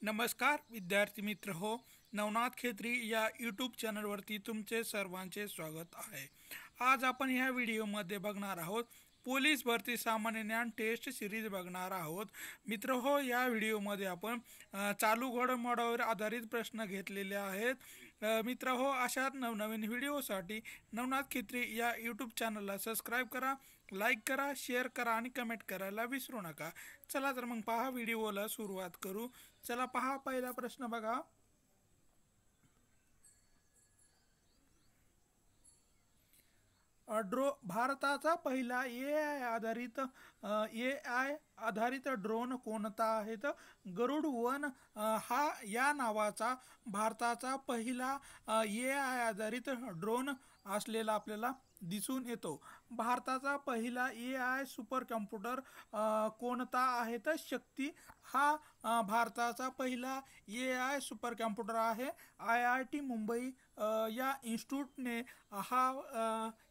नमस्कार विद्यार्थी मित्र हो. नवनाथ खेत्री या यूट्यूब चॅनलवरती तुमचे सर्वांचे स्वागत आहे. आज आपण ह्या व्हिडिओमध्ये बघणार आहोत पोलीस भरती सामान्य ज्ञान टेस्ट सिरीज बघणार आहोत. मित्र हो, या व्हिडिओमध्ये आपण चालू घडामोडीवर आधारित प्रश्न घेतलेले आहेत. मित्र हो, अशाच नवनवीन व्हिडिओसाठी नवनाथ खेत्री या यूट्यूब चॅनलला सबस्क्राईब करा, लाईक करा, शेअर करा आणि कमेंट करायला विसरू नका. चला तर मग पहा, व्हिडिओला सुरुवात करू. चला पहा, पहिला प्रश्न बघा. भारताचा पहिला ए आय आधारित ड्रोन कोणता आहे? तर गरुड वन हा या नावाचा भारताचा पहिला ए आय आधारित ड्रोन असलेला आपल्याला दिसून येतो. भारताचा पहिला ए आय सुपर कॉम्प्युटर कोणता आहे? तर शक्ती हा भारताचा पहिला ए आय सुपर कॉम्प्युटर आहे. IIT मुंबई या इन्स्टिट्यूटने हा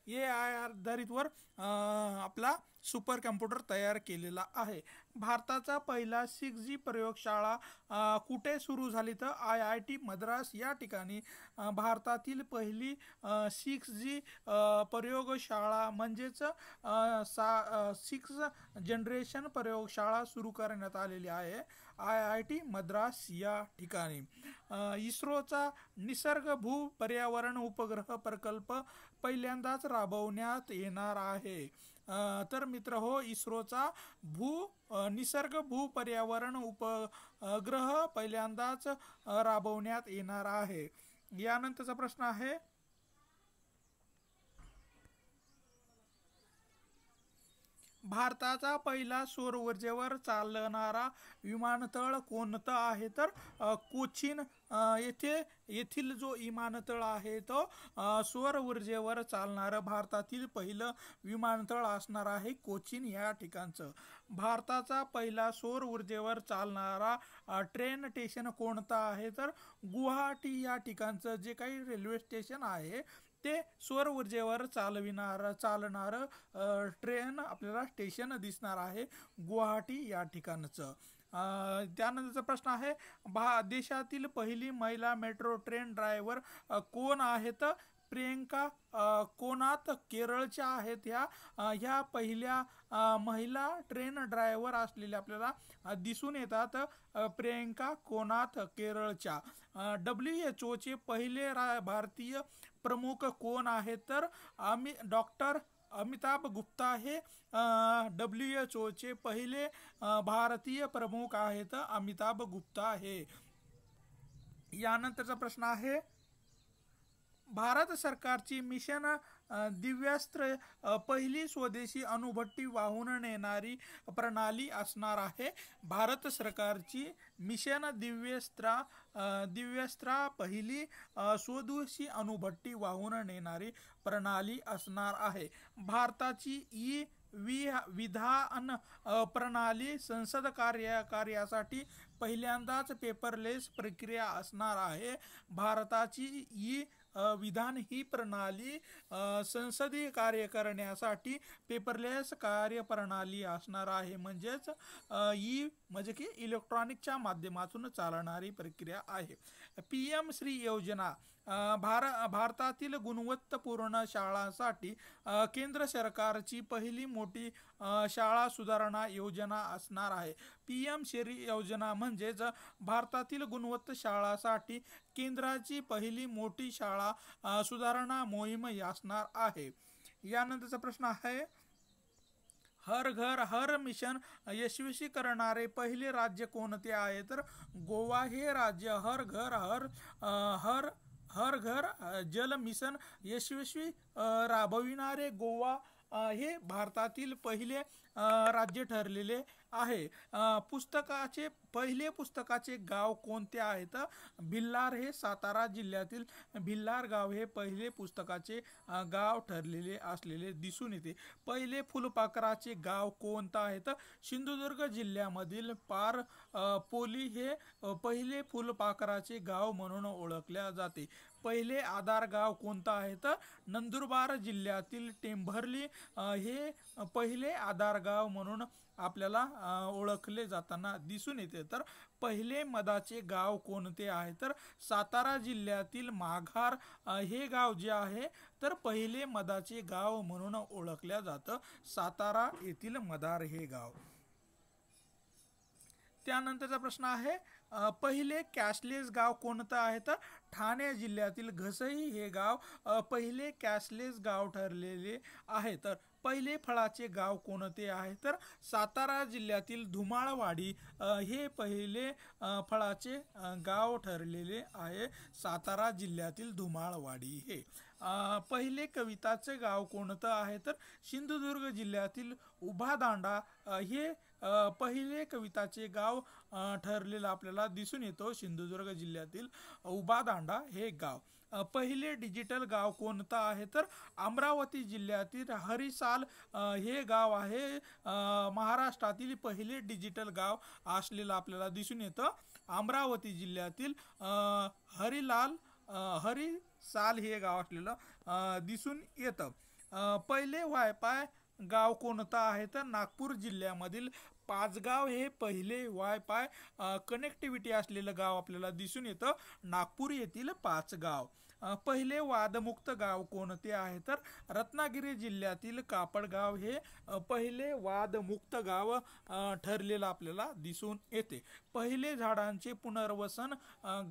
ए आय आधारितवर आपला सुपर कॉम्प्युटर तयार केलेला आहे. भारताचा पहिला 6G प्रयोगशाळा कुठे सुरू झाली? तर IIT मद्रास या ठिकाणी भारतातील पहिली 6G प्रयोगशाळा म्हणजेच 6 जनरेशन प्रयोगशाळा सुरू करण्यात आलेली आहे IIT मद्रास या ठिकाणी. इस्रोचा निसर्ग भू पर्यावरण उपग्रह प्रकल्प पहिल्यांदाच राबवण्यात येणार आहे. तर मित्र हो, इस्रोचा निसर्ग भू पर्यावरण उपग्रह पहिल्यांदाच राबवण्यात येणार आहे. यानंतरचा प्रश्न आहे, भारताचा पहिला सौर ऊर्जेवर चालणारा विमानतळ कोणता आहे? तर कोचीन येथील जो विमानतळ आहे तो सौर ऊर्जेवर चालणारं भारतातील पहिलं विमानतळ असणार आहे कोचीन या ठिकाणचं. भारताचा पहिला सौर ऊर्जेवर चालणारा ट्रेन स्टेशन कोणता आहे? तर गुवाहाटी या ठिकाणचं जे काही रेल्वे स्टेशन आहे ते सौर ऊर्जेवर चालणारं ट्रेन आपल्याला स्टेशन दिसणार आहे गुवाहाटी या ठिकाणचं. त्यानंतरचा प्रश्न आहे, देशातील पहिली महिला मेट्रो ट्रेन ड्रायव्हर कोण आहेत? प्रियंका कोनाथ केरळच्या आहेत. ह्या पहिल्या महिला ट्रेन ड्रायव्हर असलेल्या आपल्याला दिसून येतात प्रियंका कोनाथ केरळच्या. WHO चे पहिले भारतीय प्रमुख कोण आहेत? तर डॉक्टर अमिताभ गुप्ता हे WHO चे पहिले भारतीय प्रमुख आहेत अमिताभ गुप्ता हे. यानंतरचा प्रश्न आहे, भारत सरकारची मिशन दिव्यास्त्र पहिली स्वदेशी अणुभट्टी वाहून नेणारी प्रणाली असणार आहे. भारत सरकारची मिशन दिव्यास्त्र पहिली स्वदेशी अणुभट्टी वाहून नेणारी प्रणाली असणार आहे. भारताची विधान प्रणाली संसद कार्यासाठी पहिल्यांदाच पेपरलेस प्रक्रिया असणार आहे. भारताची विधान ही प्रणाली संसदीय कार्य करण्यासाठी पेपरलेस कार्यप्रणाली असणार आहे. म्हणजेच म्हणजे की इलेक्ट्रॉनिकच्या माध्यमातून चालणारी प्रक्रिया आहे. PM श्री योजना भारतातील गुणवत्तापूर्ण शाळांसाठी केंद्र सरकारची पहिली मोठी शाळा सुधारणा योजना असणार आहे. PM श्री योजना म्हणजेच भारतातील गुणवत्ता शाळांसाठी केंद्राची पहिली मोठी शाळा सुधारणा मोहीम असणार आहे. यानंतरचा प्रश्न आहे, हर घर हर मिशन यशस्वी करणारे पहिले राज्य कोणते आहे? तर गोवा हे राज्य हर घर जल मिशन यशस्वी राबविणारे गोवा हे भारतातील पहिले राज्य ठरलेले आहे. पहिले पुस्तकाचे गाव कोणते आहे? तर भिल्लार हे सातारा जिल्ह्यातील भिल्लार गाव हे पहिले पुस्तकाचे गाव ठरलेले असलेले दिसून येते. पहिले फुलपाखराचे गाव कोणतं आहे? तर सिंधुदुर्ग जिल्ह्यामधील पोली हे पहिले फुलपाखराचे गाव म्हणून ओळखल्या जाते. पहिले आधार गाव कोणतं आहे? तर नंदुरबार जिल्ह्यातील टेंभर्ली हे पहिले आधार गाव म्हणून आपल्याला ओळखले जाताना दिसून येते. तर पहिले मधाचे गाव कोणते आहे तर सातारा जिल्ह्यातील माघार हे गाव जे आहे तर पहिले मधाचे गाव म्हणून ओळखल्या जातं सातारा येथील मदार हे गाव. त्यानंतरचा प्रश्न आहे पहिले कॅशलेस गाव कोणतं आहे तर ठाणे जिल्ह्यातील घसई हे गाव पहिले कॅशलेस गाव ठरलेले आहे. तर पहिले फळाचे गाव कोणते आहे तर सातारा जिल्ह्यातील धुमाळवाडी हे पहिले फळाचे गाव ठरलेले आहे सातारा जिल्ह्यातील धुमाळवाडी हे. पहिले कविताचे गाव कोणतं आहे तर सिंधुदुर्ग जिल्ह्यातील उभादांडा हे पहिले कविताचे गाव ठरलेलं आपल्याला दिसून येतो सिंधुदुर्ग जिल्ह्यातील उभादांडा हे गाव. पहिले डिजिटल गाव कोणतं आहे तर अमरावती जिल्ह्यातील हरिसाल हे गाव आहे महाराष्ट्रातील पहिले डिजिटल गाव असलेलं आपल्याला दिसून येतं अमरावती जिल्ह्यातील हरिसाल हे गाव असलेलं दिसून येतं. पहिले वायफाय गाव कोणतं आहे तर नागपूर जिल्ह्यामधील पाचगाव हे पहिले वायफाय कनेक्टिव्हिटी असलेलं गाव आपल्याला दिसून येतं नागपूर येथील पाचगाव. पहिले वादमुक्त गाव कोणते आहे तर रत्नागिरी जिल्ह्यातील कापडगाव हे पहिले वादमुक्त गाव ठरलेलं आपल्याला दिसून येते. पहिले झाडांचे पुनर्वसन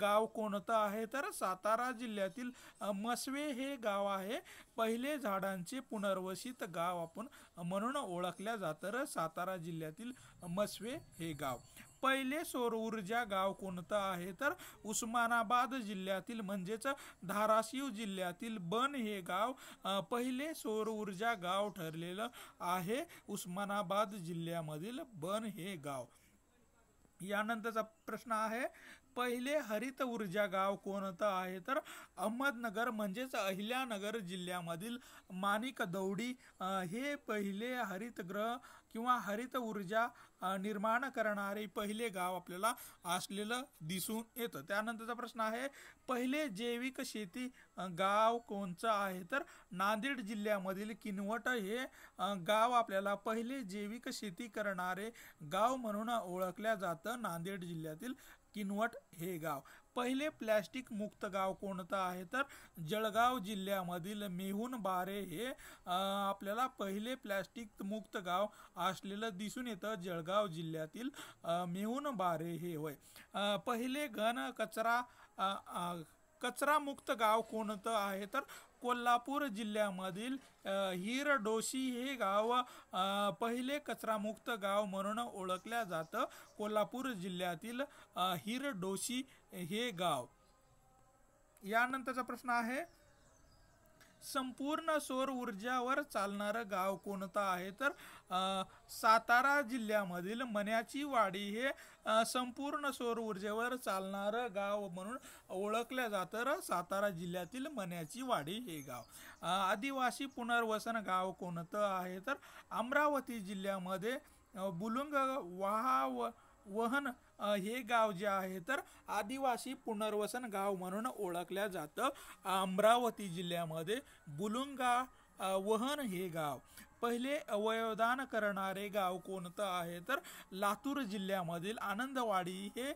गाव कोणतं आहे तर सातारा जिल्ह्यातील मसवे हे गाव आहे पहिले झाडांचे पुनर्वसित गाव आपण म्हणून ओळखल्या जातं सातारा जिल्ह्यातील मसवे हे गाव. पहिले सौर ऊर्जा गाव कोणतं आहे तर उस्मानाबाद जिल्ह्यातील म्हणजेच धाराशिव जिल्ह्यातील बन हे गाव पहिले सौर ऊर्जा गाव ठरलेलं आहे उस्मानाबाद जिल्ह्यामधील बन हे गाव. यानंतरचा प्रश्न आहे पहिले हरित ऊर्जा गाव कोणतं आहे तर अहमदनगर म्हणजेच अहिल्यानगर जिल्ह्यामधील माणिकदौडी हे पहिले हरितगृह किंवा हरित ऊर्जा निर्माण करणारे पहिले गाव आपल्याला असलेलं दिसून येतं. त्यानंतरचा प्रश्न आहे पहिले जैविक शेती गाव कोणतं आहे तर नांदेड जिल्ह्यामधील किनवट हे गाव आपल्याला पहिले जैविक शेती करणारे गाव म्हणून ओळखल्या जातं नांदेड जिल्ह्यातील किनवट हे गाव. पहिले प्लॅस्टिक मुक्त गाव कोणतं आहे तर जळगाव जिल्ह्यामधील मेहुण बारे हे आपल्याला पहिले प्लॅस्टिक मुक्त गाव असलेलं दिसून येतं जळगाव जिल्ह्यातील मेहुण बारे हे होय. पहिले घन कचरा मुक्त गाव कोणतं आहे तर कोल्हापूर जिल्ह्यामधील हिरडोशी हे गाव पहिले कचरामुक्त गाव म्हणून ओळखल्या जातं कोल्हापूर जिल्ह्यातील हिरडोशी हे गाव. यानंतरचा प्रश्न आहे संपूर्ण सौर ऊर्जावर चालणारं गाव कोणतं आहे तर सातारा जिल्ह्यामधील मण्याची वाडी हे संपूर्ण सौर ऊर्जेवर चालणारं गाव म्हणून ओळखलं जातं सातारा जिल्ह्यातील मण्याची वाडी हे गाव. आदिवासी पुनर्वसन गाव कोणतं आहे तर अमरावती जिल्ह्यामध्ये बुलुंग वहन हे गाव जे आहे तर आदिवासी पुनर्वसन गाव म्हणून ओळखल्या जातं अमरावती जिल्ह्यामध्ये बुलुंगा वहन हे गाव. पहिले अवयवदान करणारे गाव कोणतं आहे तर लातूर जिल्ह्यामधील आनंदवाडी हे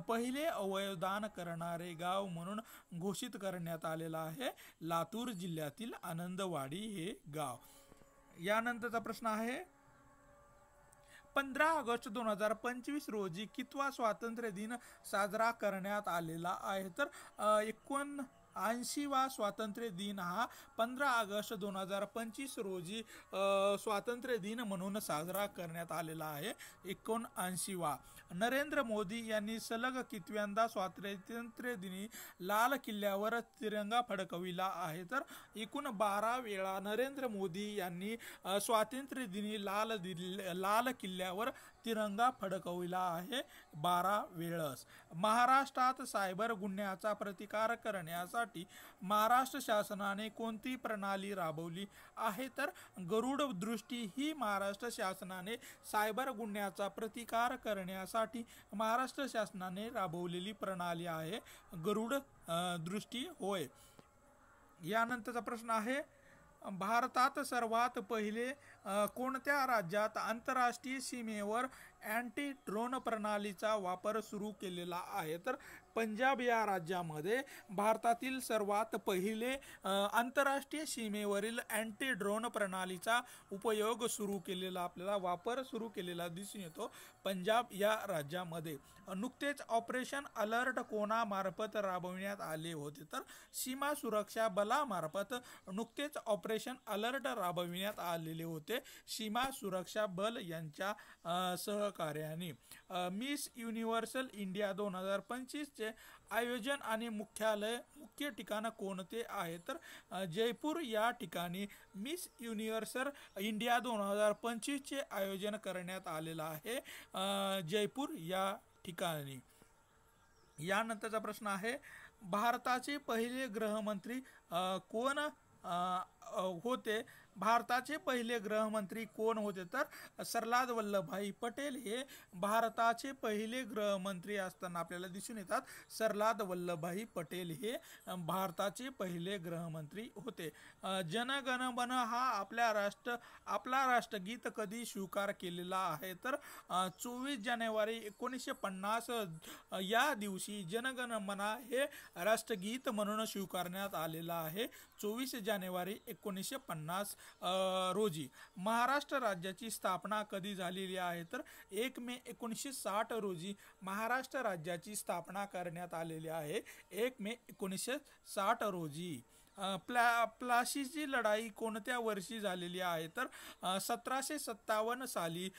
पहिले अवयवदान करणारे गाव म्हणून घोषित करण्यात आलेलं आहे लातूर जिल्ह्यातील आनंदवाडी हे गाव. यानंतरचा प्रश्न आहे 15 ऑगस्ट 2025 रोजी कितवा स्वातंत्र्य दिन साजरा करण्यात आलेला आहे तर 79वा स्वातंत्र्य दिन हा 15 ऑगस्ट 2025 रोजी स्वातंत्र्य दिन म्हणून साजरा करण्यात आलेला आहे 79वा. नरेंद्र मोदी यांनी सलग कितव्यांदा स्वातंत्र्य दिनी लाल किल्ल्यावर तिरंगा फडकविला आहे तर एकूण 12 वेळा नरेंद्र मोदी यांनी स्वातंत्र्य दिनी लाल किल्ल्यावर तिरंगा फडकविला आहे 12 वेळस. महाराष्ट्रात सायबर गुन्ह्याचा प्रतिकार करण्यासाठी महाराष्ट्र शासनाने कोणती प्रणाली राबवली आहे तर गरुड दृष्टी ही महाराष्ट्र शासनाने सायबर गुन्ह्याचा प्रतिकार करण्यासाठी महाराष्ट्र शासनाने राबवलेली प्रणाली आहे गरुड दृष्टी होय. यानंतरचा प्रश्न आहे भारतात सर्वात पहिले कोणत्या राज्यात आंतरराष्ट्रीय सीमेवर अँटी ड्रोन प्रणालीचा वापर सुरू केलेला आहे? तर पंजाब या राज्यामध्ये भारतातील सर्वात पहिले आंतरराष्ट्रीय सीमेवरील अँटी ड्रोन प्रणालीचा उपयोग सुरू केलेला आपल्याला वापर सुरू केलेला दिसून येतो पंजाब या राज्यामध्ये. नुकतेच ऑपरेशन अलर्ट कोणामार्फत राबविण्यात आले होते? तर सीमा सुरक्षा बलामार्फत नुकतेच ऑपरेशन अलर्ट राबविण्यात आलेले होते सीमा सुरक्षा बल यांच्या सहकार्याने. मिस युनिव्हर्सल इंडिया 2025चे आयोजन आणि मुख्य ठिकाण कोणते आहे? तर जयपूर या ठिकाणी मिस युनिव्हर्सल इंडिया 2025चे आयोजन करण्यात आलेलं आहे जयपूर या ठिकाणी. यानंतरचा प्रश्न आहे, भारताचे पहिले गृहमंत्री कोण होते? भारताचे पहिले गृहमंत्री कोण होते? तर सरदार वल्लभभाई पटेल हे भारताचे पहिले गृहमंत्री असताना आपल्याला दिसून येतात. सरदार वल्लभभाई पटेल हे भारताचे पहिले गृहमंत्री होते. जनगण मन हा आपला राष्ट्रगीत कधी स्वीकार केलेला आहे? तर 24 जानेवारी 1950 या दिवशी जनगण मन हे राष्ट्रगीत म्हणून स्वीकारण्यात आलेलं आहे 24 जानेवारी 1950 रोजी. महाराष्ट्र राज्याची स्थापना कधी झालेली आहे? तर 1 मे 1960 रोजी महाराष्ट्र राज्याची स्थापना करण्यात आलेली आहे 1 मे 1960 रोजी. प्लासीची लढाई कोणत्या वर्षी झालेली आहे? तर 1757 साली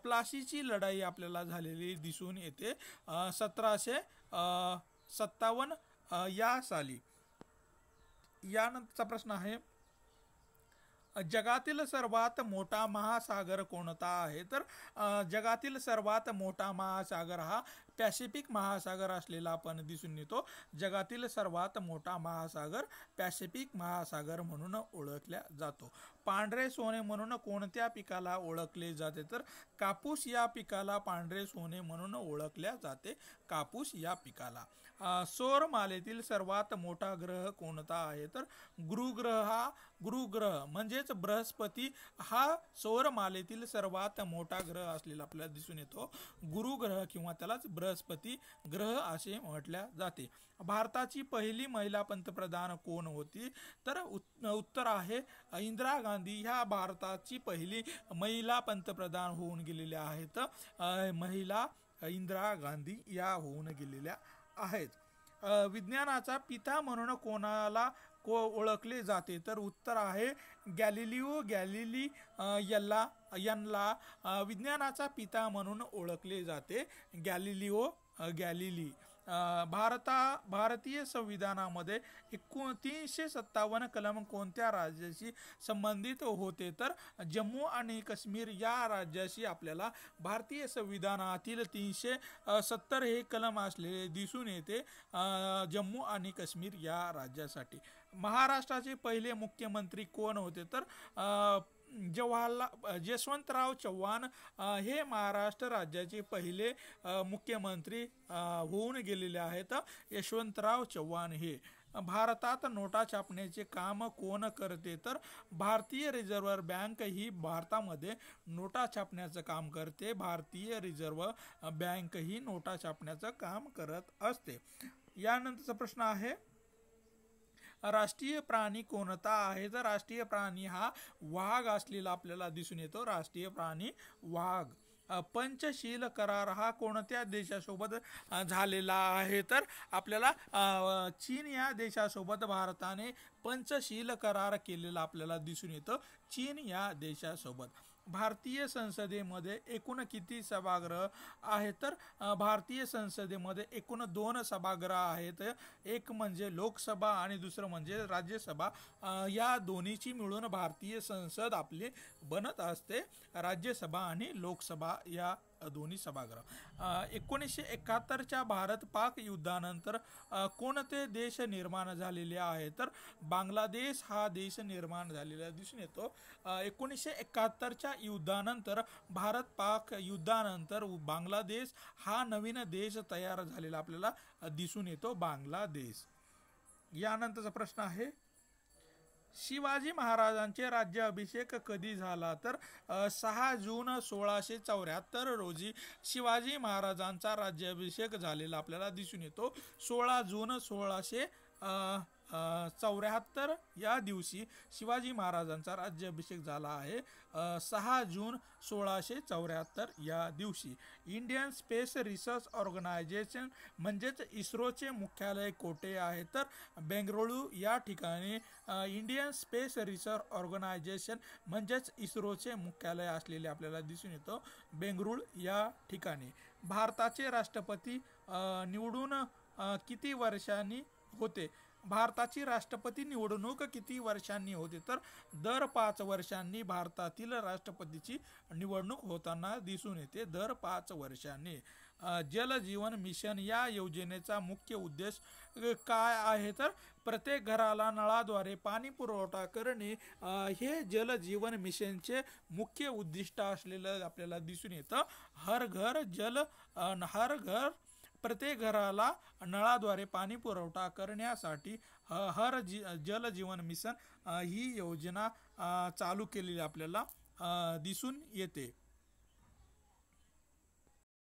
प्लासीची लढाई आपल्याला झालेली दिसून येते 1757 या साली. यानंतरचा प्रश्न आहे, जगातील सर्वात मोठा महासागर कोणता आहे? तर जगातील सर्वात मोठा महासागर हा पॅसिफिक महासागर असलेला आपण दिसून येतो. जगातील सर्वात मोठा महासागर पॅसिफिक महासागर म्हणून ओळखला जातो. पांढरे सोने म्हणून कोणत्या पिकाला ओळखले जाते? तर कापूस या पिकाला पांढरे सोने म्हणून ओळखल्या जाते कापूस या पिकाला. सौरमालेतील सर्वात मोठा ग्रह कोणता आहे? तर गुरुग्रह म्हणजेच बृहस्पती हा सौरमालेतील सर्वात मोठा ग्रह असलेला आपल्याला दिसून येतो. गुरुग्रह किंवा त्यालाच बृहस्पती ग्रह असे म्हटले जाते. भारताची पहिली महिला पंतप्रधान कोण होती? तर उत्तर आहे इंदिरा गांधी ह्या भारताची पहिली महिला पंतप्रधान होऊन गेलेल्या आहेत. महिला इंदिरा गांधी या होऊन गेलेल्या आहेत. विज्ञानाचा पिता म्हणून कोणाला ओळखले जाते? तर उत्तर आहे गॅलिलिओ गॅलिली यांना विज्ञानाचा पिता म्हणून ओळखले जाते गॅलिलिओ गॅलिली. भारतीय संविधानामध्ये 357 कलम कोणत्या राज्याशी संबंधित होते? तर जम्मू आणि काश्मीर या राज्याशी आपल्याला भारतीय संविधानातील 370 हे कलम असलेले दिसून येते जम्मू आणि काश्मीर या राज्यासाठी. महाराष्ट्राचे पहिले मुख्यमंत्री कोण होते? तर यशवंतराव चव्हाण हे महाराष्ट्र राज्याचे पहिले मुख्यमंत्री होऊन गेलेले आहेत. यशवंतराव चव्हाण हे. भारतात नोटा छापण्याचे काम कोण करते? तर भारतीय रिझर्व्ह बँक ही भारतामध्ये नोटा छापण्याचं काम करते. भारतीय रिझर्व्ह बँक ही नोटा छापण्याचं काम करत असते. यानंतरचा प्रश्न आहे, राष्ट्रीय प्राणी कोणता आहे? तर राष्ट्रीय प्राणी हा वाघ असलेला आपल्याला दिसून येतो. राष्ट्रीय प्राणी वाघ. पंचशील करार हा कोणत्या देशासोबत झालेला आहे? तर आपल्याला चीन या देशासोबत भारताने पंचशील करार केलेला आपल्याला दिसून येतो चीन या देशासोबत. भारतीय संसदेमध्ये एकूण किती सभागृह आहेत? तर भारतीय संसदेमध्ये एकूण 2 सभागृह आहेत. एक म्हणजे लोकसभा आणि दुसरं म्हणजे राज्यसभा. या दोन्हीची मिळून भारतीय संसद आपली बनत असते. राज्यसभा आणि लोकसभा या दोन्ही सभागृह. 1971च्या भारत पाक युद्धानंतर कोणते देश निर्माण झालेले आहे? तर बांगलादेश हा देश निर्माण झालेला दिसून येतो. 1971च्या युद्धानंतर भारत पाक युद्धानंतर बांगलादेश हा नवीन देश तयार झालेला आपल्याला दिसून येतो बांगलादेश. यानंतरचा प्रश्न आहे, शिवाजी महाराजांचे राज्याभिषेक कधी झाला तर 6 जून 1674 रोजी शिवाजी महाराजांचा राज्याभिषेक झालेला आपल्याला दिसून येतो. 16 जून 1674 या दिवशी शिवाजी महाराजांचा राज्याभिषेक झाला आहे. 6 जून 1674 या दिवशी. इंडियन स्पेस रिसर्च ऑर्गनायझेशन म्हणजेच इस्रोचे मुख्यालय कोठे आहे तर बेंगळुरू या ठिकाणी इंडियन स्पेस रिसर्च ऑर्गनायझेशन म्हणजेच इस्रोचे मुख्यालय असलेले आपल्याला दिसून येतं बेंगळुरू या ठिकाणी. भारताचे राष्ट्रपती निवडून किती वर्षांनी होते? भारताची राष्ट्रपती निवडणूक किती वर्षांनी होते तर दर 5 वर्षांनी भारतातील राष्ट्रपतीची निवडणूक होताना दिसून येते, दर 5 वर्षांनी. जल जीवन मिशन या योजनेचा मुख्य उद्देश काय आहे तर प्रत्येक घराला नळाद्वारे पाणी पुरवठा करणे हे जल जीवन मिशनचे मुख्य उद्दिष्ट असलेलं आपल्याला दिसून येतं. हर घर प्रत्येक घराला नळाद्वारे पाणी पुरवठा करण्यासाठी जल जीवन मिशन ही योजना चालू केलेली आपल्याला दिसून येते.